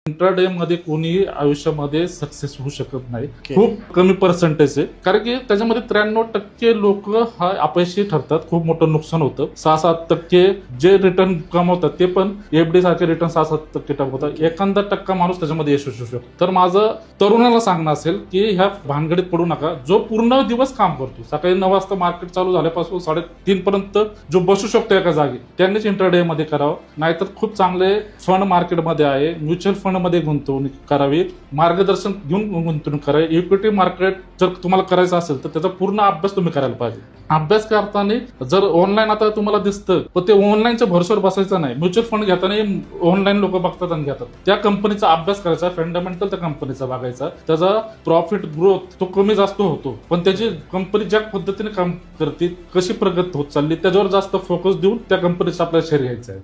Intraday मध्ये कोणीही आयुष्यामध्ये सक्सेस होऊ शकत नाही. खूप कमी पर्सेंटेज आहे, कारण की त्याच्यामध्ये 93% लोक हा अपयशी ठरतात. खूप मोठं नुकसान होतं. 6-7% जे रिटर्न कमवतात ते पण एफडी सारखे रिटर्न 6-7% कमवतात. एखादा टक्का माणूस त्याच्यामध्ये यश होऊ शकतो. तर माझं तरुणाला सांगणं असेल की ह्या भानगडीत पडू नका. जो पूर्ण दिवस काम करतो, सकाळी 9 वाजता मार्केट चालू झाल्यापासून 3:30 पर्यंत जो बसू शकतो एका जागी, त्यांनीच इंट्राडे मध्ये करावं. नाहीतर खूप चांगले फंड मार्केटमध्ये आहे, म्युच्युअल फंड मध्ये गुंतवणूक करावी, मार्गदर्शन घेऊन गुंतवणूक करावी. इक्विटी मार्केट जर तुम्हाला करायचं असेल तर त्याचा पूर्ण अभ्यास तुम्ही करायला पाहिजे. अभ्यास करताना जर ऑनलाईन आता तुम्हाला दिसतं, पण ते ऑनलाईनच्या भरोश्यावर बसायचं नाही. म्युच्युअल फंड घेताना ऑनलाईन लोक बघतात आणि घेतात. त्या कंपनीचा अभ्यास करायचा, फंडामेंटल त्या कंपनीचा बघायचा. त्याचा प्रॉफिट ग्रोथ तो कमी जास्त होतो, पण त्याची कंपनी ज्या पद्धतीने काम करते, कशी प्रगत होत चालली, त्याच्यावर जास्त फोकस देऊन त्या कंपनीचा आपल्याला शेअर घ्यायचा आहे.